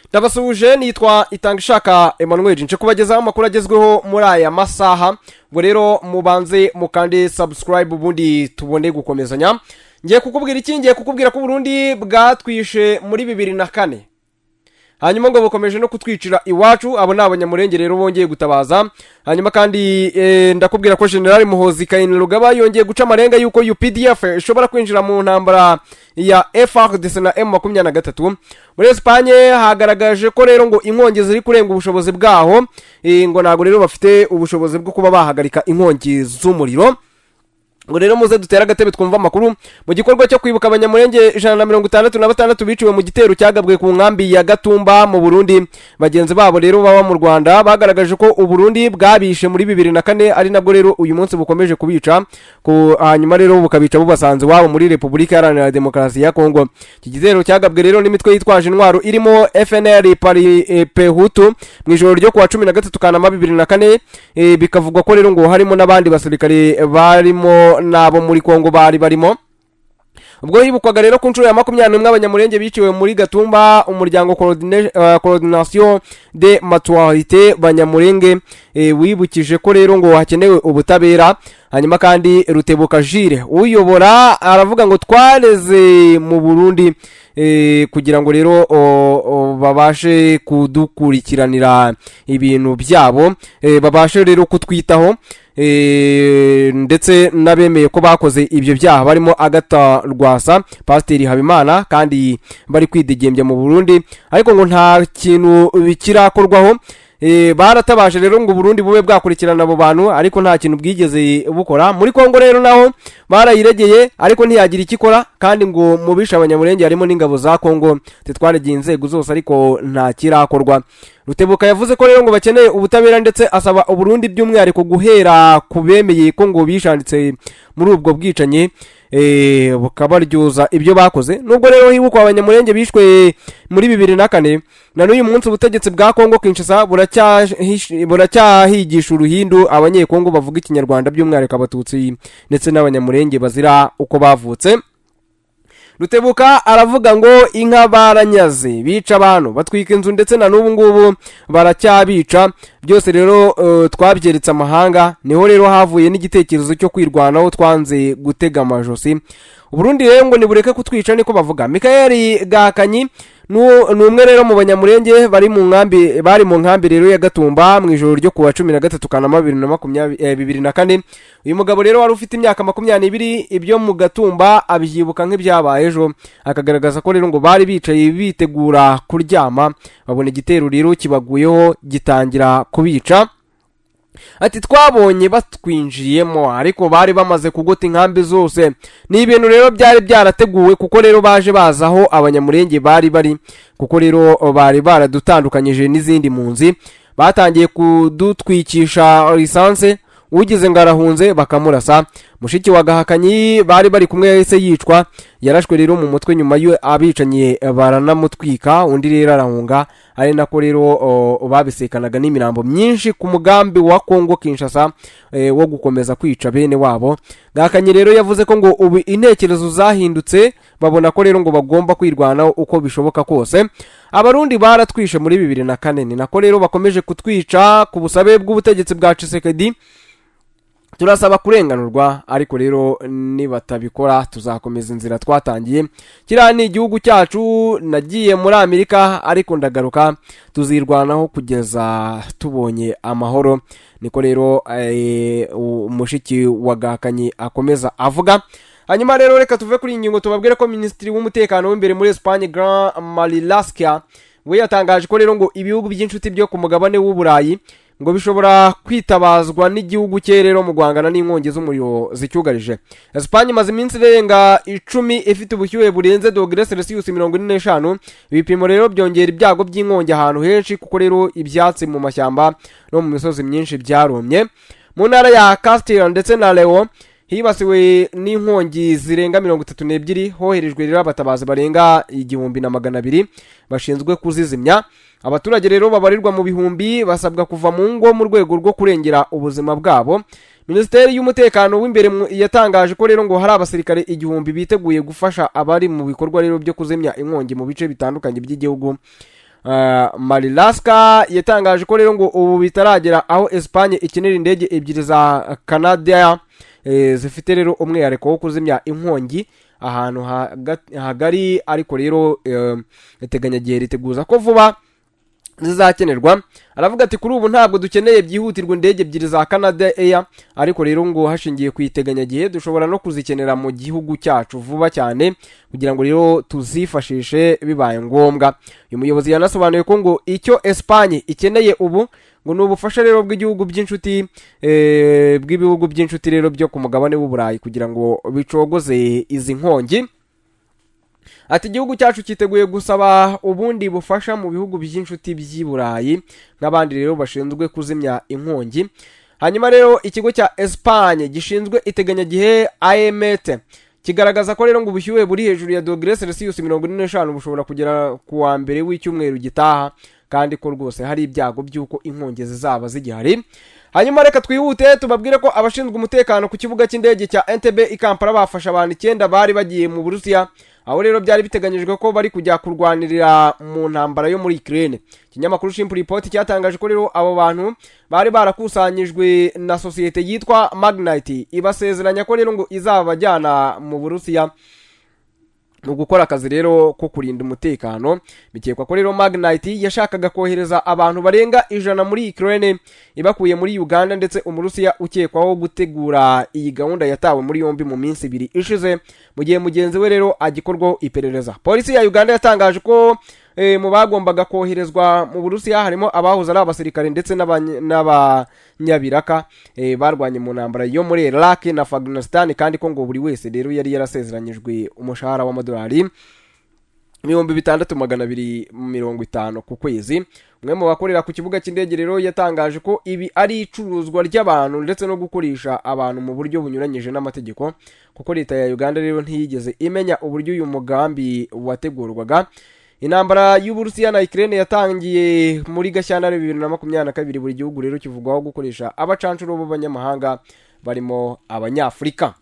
Ndabasuje nitwa Itangishaka Emmanuel nje kubagezaho amakuru agezweho muri aya masaha ngo rero mubanze mukande subscribe ubundi tubone gukomezanya. Ngiye kukubwira iki? Ngiye kukubwira ko Burundi bwatwishe muri 2004 hanyuma ngo bukomeje no kutwicira iwacu. Abo n'abanyamurenge rero bongeye gutabaza. Hanyuma kandi ndakubwira ko General Muhozi Kainerugaba yongeye guca amarenga yuko UPDF ishobora kwinjira mu ntambara ya FARDC na M23. Muri Espagne hagaragaje ko rero ngo inkongi ziri kurenga ubushobozi bwaho, ngo nago rero bafite ubushobozi bwo kuba bahagarika inkongi z'umuriro. Ngo rero muze dutera agatebe twumva amakuru mu gikorwa cyo kwibuka abanyamurenge 166 biciwe mu gitero cyagabwe ku nkambi ya Gatumba mu Burundi. Bagenzi babo rero baba mu Rwanda bagaragaje ko Uburundi bwabishe muri 2004 ari nabwo rero uyu munsi bukomeje kubica hanyuma rero bukabica bubasanze wabo muri Republika Iharanira Demokarasi ya Kongo. Iki gitero cyagabwe rero n'imitwe yitwaje intwaro irimo FNL Pehutu mu ijoro ryo kuwa 13 Kanama 2004. Bikavugwa ko rero ngo harimo n'abandi basirikare barimo nabo muri Kongo bari barimo. Ubwo hibukwaga rero ku nshuro ya 21 abanyamurenge biciwe muri Gatumba, umuryango Coordination de Matuarité Banyamurenge wibukije ko rero ngo hakenewe ubutabera. Hanyuma kandi Rutebuka Jire uyobora aravuga ngo twareze mu Burundi kugira ngo rero babashe kudukurikiranira ibintu byabo, babashe rero kutwitaho, ndetse nabemeye ko bakoze ibyo byaha barimo Agata Rwasa, Pasiteri Habimana, kandi bari kwidegembya mu Burundi ariko ngo nta kintu bikirakorwaho. Baratabaje rero ngo Burundi bube bwakurikirana abo bantu ariko nta kintu bwigeze bukora. Muri Kongo rero naho barayiregeye ariko ntiyagira ikikora, kandi ngo mubisha abanyamurenge harimo n'ingabo za Kongo titwaregeye inzego zose ariko nta kirakorwa. Rutebuka yavuze ko rero ngo bakeneye ubutabera ndetse asaba Burundi by'umwihariko guhera kubemeye ko ngo bishanditse muri ubwo bwicanye bukabaryoza ibyo bakoze. Nubwo rero hibukwa abanyamurenge bishwe muri 2004 na n'uyu munsi ubutegetsi bwa Kongo Kinshasa buracyahigisha uruhindu abanyekongo bavuga ikinyarwanda by'umwihariko abatutsi ndetse n'abanyamurenge bazira uko bavutse. Rutebuka aravuga ngo inka baranyaze, bica abantu, batwika inzu ndetse na n'ubu ngubu baracyabica. Byose rero twabyeritse amahanga, niho rero havuye n'igitekerezo cyo kwirwanaho twanze gutega amajosi. Uburundi rero ngo nibureke kutwica niko bavuga. Michael Gakanyi numwe rero mu banyamurenge bari mu nkambi rero ya Gatumba mu ijoro ryo kuwa 13 Kanama 2024. Uyu mugabo rero wari ufite imyaka 22 ibyo mu Gatumba abyibuka nk'ibyabaye ejo, akagaragaza ko rero ngo bari bicaye bitegura kuryama babona igitero rero kibaguyeho gitangira kubica. Ati twabonye batwinjiyemo ariko bari bamaze kugota inkambi zose. Ni ibintu rero byari byarateguwe kuko rero baje bazaho abanyamurenge bari kuko rero bari baradutandukanyije n'izindi munzi. Batangiye kudutwikisha lisanse, ugize ngarahunze bakamurasa. Mushiki wa Gahakanyi bari kumwe yahise yicwa, yarashwe rero mu mutwe nyuma yo abicanye baranamutwika. Undi rero arahunga, ari nako rero babisekanaga n'imirambo myinshi ku mugambi wa Kongo Kinshasa wo gukomeza kwica bene wabo. Gahakanyi rero yavuze ko ngo ubu intekerezo zahindutse, babona ko rero ngo bagomba kwirwanaho uko bishoboka kose. Abarundi baratwishe muri 2004 ni nako rero bakomeje kutwica ku busabe bw'ubutegetsi bwa Tshisekedi. Turasaba kurenganurwa ariko rero nibatabikora tuzakomeza inzira twatangiye. Kiriya ni igihugu cyacu, nagiye muri Amerika ariko ndagaruka, tuzirwanaho kugeza tubonye amahoro. Niko rero umushiki wa Gahakanyi akomeza avuga. Hanyuma rero reka tuve kuri ingingo tubabwire ko Minisitiri w'umutekano w'imbere muri Espagne Grand Marilaskia we yatangaje ko rero ngo ibihugu by'inshuti byo ku mugabane w'Uburayi ngo bishobora kwitabazwa n'igihugu cye rero mu guhangana n'inkongi z'umuriro zicyugarije. Espagne imaze iminsi irenga 10 ifite ubushyuhe burenze °C 45. Ibipimo rero byongera ibyago by'inkongi ahantu henshi kuko rero ibyatsi mu mashyamba no mu misozi myinshi byaromye. Mu ntara ya Castilla ndetse na León hibasiwe n'inkongi zirenga 32, hoherejwe rero abatabazi barenga 1200 bashinzwe kuzizimya. Abaturage rero babarirwa mu bihumbi basabwa kuva mu ngo mu rwego rwo kurengera ubuzima bwabo. Minisiteri y'umutekano w'imbere yatangaje ko rero ngo hari abasirikare 1000 biteguye gufasha abari mu bikorwa rero byo kuzimya inkongi mu bice bitandukanye by'igihugu. Marilaska yatangaje ko rero ngo ubu bitaragera aho Espagne ikenera indege ebyiri za Canada zifite rero umwihariko wo kuzimya inkongi ahantu hagari, ariko rero iteganyagihe riteguza ko vuba zizakenerwa. Aravuga ati kuri ubu ntabwo dukeneye byihutirwa indege ebyiri za Canada Air, ariko rero ngo hashingiye ku iteganyagihe dushobora no kuzikenera mu gihugu cyacu vuba cyane kugira ngo rero tuzifashishe bibaye ngombwa. Uyu muyobozi yanasobanuye ko ngo icyo Espagne ikeneye ubu ngo ni ubufasha rero bw'igihugu by'inshuti bw'ibihugu by'inshuti rero byo ku mugabane w'Uburayi kugira ngo bicogoze izi nkongi. Ati igihugu cyacu cyiteguye gusaba ubundi bufasha mu bihugu by'inshuti by'i Burayi nk'abandi rero bashinzwe kuzimya inkongi. Hanyuma rero ikigo cya Espagne gishinzwe iteganyagihe AEMET kigaragaza ko rero ngo ubushyuhe buri hejuru ya °C 45 bushobora kugera ku wa mbere w'icyumweru gitaha, kandi ko rwose hari ibyago by'uko inkongi zizaba zigihari. Hanyuma reka twihute tubabwire ko abashinzwe umutekano ku kibuga cy'indege cya Entebbe i Kampala bafasha abantu 9 bari bagiye mu Burusiya, aho rero byari biteganyijwe ko bari kujya kurwanirira mu ntambara yo muri Ukraine. Ikinyamakuru Shimp Report cyatangaje ko rero abo bantu bari barakusanyijwe na sosiyete yitwa Magnite ibasezeranya ko rero ngo izabajyana mu Burusiya mu gukora akazi rero ko kurinda umutekano. Bikekwa ko rero Magnite yashakaga kohereza abantu barenga 100 muri Ukraine ibakuye muri Uganda, ndetse umurusiya ukekwaho gutegura iyi gahunda yatawe muri yombi mu minsi 2 ishize mu gihe mugenzi we rero agikorwaho iperereza. Polisi ya Uganda yatangaje ko mu bagombaga koherezwa mu Burusiya harimo abahoze ari abasirikare ndetse n'abanyabiraka barwanye mu ntambara yo muri Iraq na Afghanistan, kandi ko ngo buri wese rero yari yarasezeranyijwe umushahara w'amadolari 6,250 ku kwezi. Umwe mu bakorera ku kibuga cy'indege rero yatangaje ko ibi ari icuruzwa ry'abantu ndetse no gukoresha abantu mu buryo bunyuranyije n'amategeko, kuko leta ya Uganda rero ntiyigeze imenya uburyo uyu mugambi wategurwaga. Intambara y'Uburusiya na Ukraine yatangiye muri Gashyantare 2022. Buri gihugu rero kivugwaho gukoresha abacancuro b'abanyamahanga barimo Abanyafurika.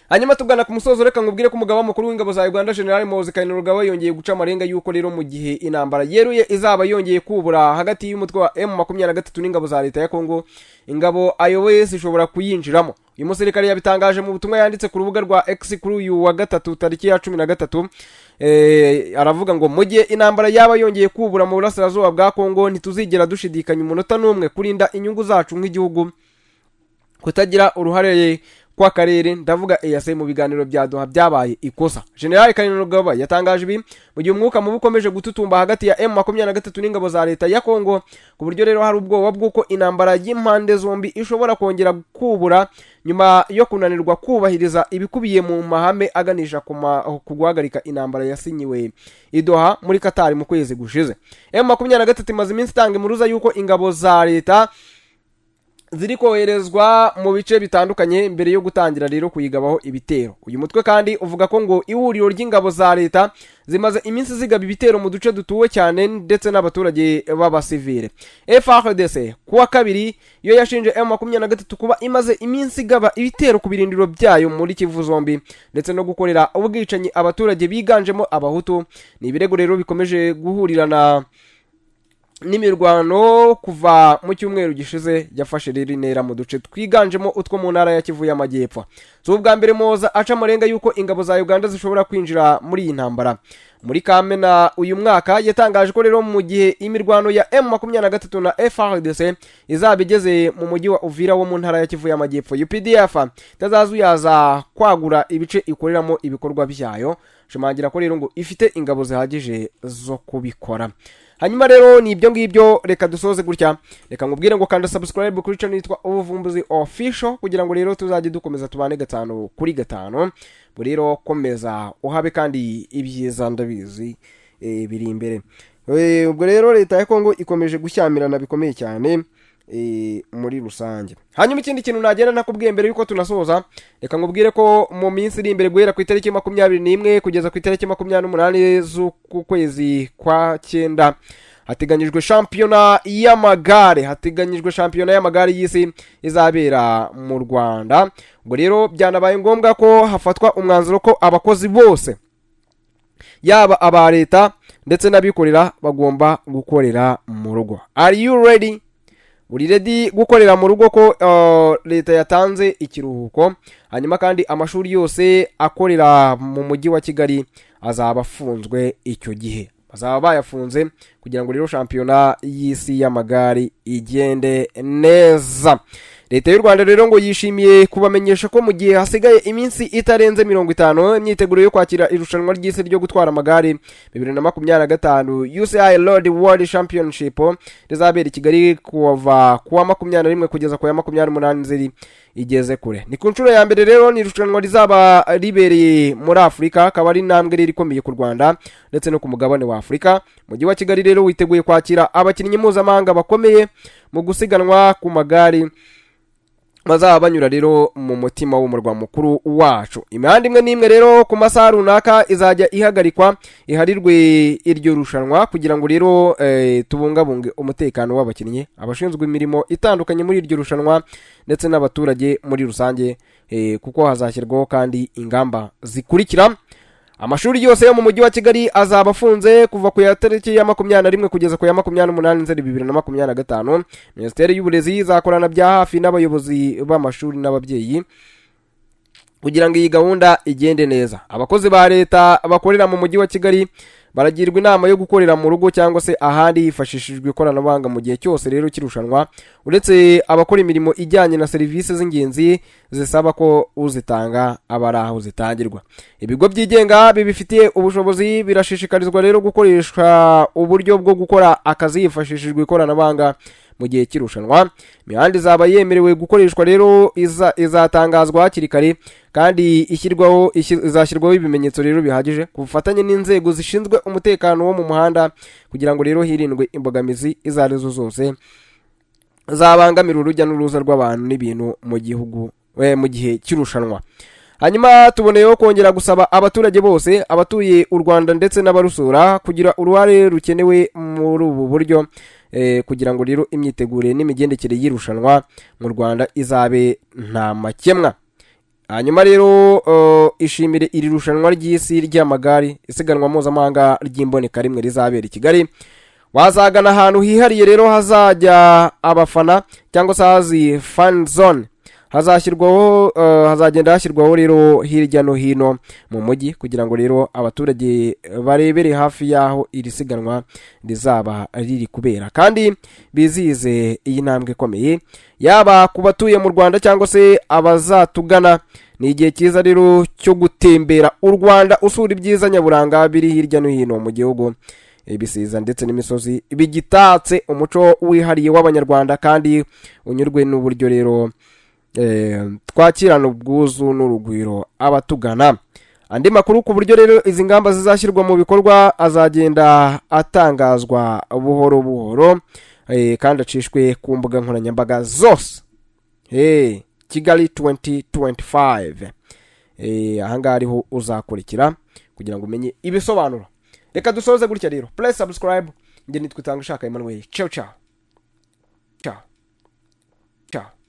Hanyuma tugana ku musozo, reka ngubwire ko umugaba mukuru w'ingabo za Uganda General Muhoozi Kainerugaba yongeye guca amarenga yuko rero mu gihe intambara yeruye izaba yongeye kubura hagati y'umutwe wa M23 n'ingabo za leta ya Kongo, ingabo ayoboye zishobora kuyinjiramo. Uyu musirikare yabitangaje mu butumwa yanditse ku rubuga rwa X kuri uyu wa gatatu tariki ya 13. Aravuga ngo mu gihe intambara yaba yongeye kubura mu burasirazuba bwa Kongo ntituzigera dushidikanya umunota n'umwe kurinda inyungu zacu nk'igihugu, kutagira uruhare kwa karere, ndavuga EAC mu biganiro bya Doha byabaye ikosa. General Kainerugaba yatangaje ibi mu gihe umwuka mubi ukomeje gututumba hagati ya M23 n'ingabo za leta ya Kongo, ku buryo rero hari ubwoba bw'uko intambara y'impande zombi ishobora kongera kubura nyuma yo kunanirwa kubahiriza ibikubiye mu mahame aganisha ku guhagarika intambara yasinyiwe i Doha muri Qatar mu kwezi gushize. M23 imaze iminsi itanga impuruza yuko ingabo za leta ziri koherezwa mu bice bitandukanye mbere yo gutangira rero kuyigabaho ibitero. Uyu mutwe kandi uvuga ko ngo ihuriro ry'ingabo za leta zimaze iminsi zigaba ibitero mu duce dutuwe cyane ndetse n'abaturage b'abasivile. FARDC kuwa kabiri yo yashinje M23 kuba imaze iminsi igaba ibitero ku birindiro byayo muri Kivu zombi ndetse no gukorera ubwicanyi abaturage biganjemo abahutu. Ni ibirego rero bikomeje guhurirana n'imirwano kuva mu cyumweru gishize yafashe rero intera mu duce twiganjemo utwo mu ntara ya Kivu y'Amajyepfo. So ubwa mbere Muhoozi aca amarenga yuko ingabo za Uganda zishobora kwinjira muri iyi ntambara. Muri Kamena uyu mwaka yatangaje ko rero mu gihe imirwano ya M23 na FARDC izaba igeze mu mujyi wa Uvira wo mu ntara ya Kivu y'Amajyepfo, UPDF itazazuyaza kwagura ibice ikoreramo ibikorwa byayo, shimangira ko rero ngo ifite ingabo zihagije zo kubikora. Hanyuma rero ni ibyo ngibyo, reka dusoze gutya. Reka ngubwire ngo kanda subscribe kuri channel yitwa Ubuvumbuzi Official kugira ngo rero tuzajye dukomeza tubane 5 kuri 5. Rero komeza uhabe kandi ibyiza ndabizi biri imbere. Ubwo rero leta ya Kongo ikomeje gushyamirana bikomeye cyane muri rusange. Hanyuma ikindi kintu nagenda nakubwiye mbere yuko tunasoza, reka ngubwire ko mu minsi iri imbere guhera ku itariki 21 kugeza ku itariki 28 z'ukwezi kwa 9 hateganyijwe shampiyona y'amagare y'isi izabera mu Rwanda. Ubwo rero byanabaye ngombwa ko hafatwa umwanzuro ko abakozi bose yaba aba leta ndetse n'abikorera bagomba gukorera mu rugo. Are you ready? Uri ready gukorera mu rugo ko leta yatanze ikiruhuko? Hanyuma kandi amashuri yose akorera mu mujyi wa Kigali azaba afunzwe icyo gihe, bazaba bayafunze kugira ngo rero shampiyona y'isi y'amagare igende neza. Leta y'u Rwanda rero ngo yishimiye kubamenyesha ko mu gihe hasigaye iminsi itarenze 50 imyiteguro yo kwakira irushanwa ry'isi ryo gutwara amagare 2025 UCI Road World Championship rizabera i Kigali kuva kuwa 21 kugeza ku ya 28 Nzeri igeze kure. Ni ku nshuro ya mbere rero ni irushanwa rizaba ribereye muri Afrika, akaba ari intambwe rero ikomeye ku Rwanda ndetse no ku mugabane wa Afrika. Mujyi wa Kigali rero witeguye kwakira abakinnyi mpuzamahanga bakomeye mu gusiganwa ku magare bazaba banyura rero mu mutima w'umurwa mukuru wacu. Imihanda imwe n'imwe rero ku masaha runaka izajya ihagarikwa iharirwe iryo rushanwa kugira ngo rero tubungabunge umutekano w'abakinnyi, abashinzwe imirimo itandukanye muri iryo rushanwa ndetse n'abaturage muri rusange, kuko hazashyirwaho kandi ingamba zikurikira. Amashuri yose yo mu mujyi wa Kigali azaba afunze kuva ku ya tariki ya 21 kugeza ku ya 28 Nzeri 2025. Minisiteri y'Uburezi izakorana bya hafi n'abayobozi b'amashuri n'ababyeyi kugira ngo iyi gahunda igende neza. Abakozi ba leta bakorera mu mujyi wa Kigali baragirwa inama yo gukorera mu rugo cyangwa se ahandi hifashishijwe ikoranabuhanga mu gihe cyose rero kirushanwa, uretse abakora imirimo ijyanye na serivisi z'ingenzi zisaba ko uzitanga abaraho zitangirwa. Ibigo byigenga bibifitiye ubushobozi birashishikarizwa rero gukoresha uburyo bwo gukora akazi hifashishijwe ikoranabuhanga mu gihe kirushanwa. Imihanda izaba yemerewe gukoreshwa rero izatangazwa hakiri kare kandi izashyirwaho ibimenyetso rero bihagije ku bufatanye n'inzego zishinzwe umutekano wo mu muhanda kugira ngo rero hirindwe imbogamizi izo arizo zose zabangamira urujya n'uruza rw'abantu n'ibintu mu gihugu mu gihe kirushanwa. Hanyuma tuboneyeho kongera gusaba abaturage bose abatuye u Rwanda ndetse n'abarusura kugira uruhare rukenewe muri ubu buryo kugira ngo rero imyitegure n'imigendekere y'irushanwa mu Rwanda izabe nta makemwa. Hanyuma rero ishimire iri rushanwa ry'isi ry'amagare isiganwa mpuzamahanga ry'imboneka rimwe rizabera i Kigali. Wazagana ahantu hihariye rero hazajya abafana cyangwa se hazi fan zone, hazagenda hashyirwaho rero hirya no hino mu mujyi kugira ngo rero abaturage barebere hafi yaho iri siganwa rizaba riri kubera kandi bizihize iyi ntambwe ikomeye. Yaba ku batuye mu Rwanda cyangwa se abazatugana, ni igihe cyiza rero cyo gutembera u Rwanda usura ibyiza nyaburanga biri hirya no hino mu gihugu, ibisiza ndetse n'imisozi bigitatse umuco wihariye w'abanyarwanda kandi unyurwe n'uburyo rero twakirana ubwuzu n'urugwiro abatugana. Andi makuru ku buryo rero izi ngamba zizashyirwa mu bikorwa azagenda atangazwa buhoro buhoro kandi acishwe ku mbuga nkoranyambaga zose. Kigali 2025 ahangaha ariho uzakurikira kugira ngo umenye ibisobanuro. Reka dusoze gutya rero, please subscribe. Nge nitwe Tangushaka Emmanuel. Ciao ciao.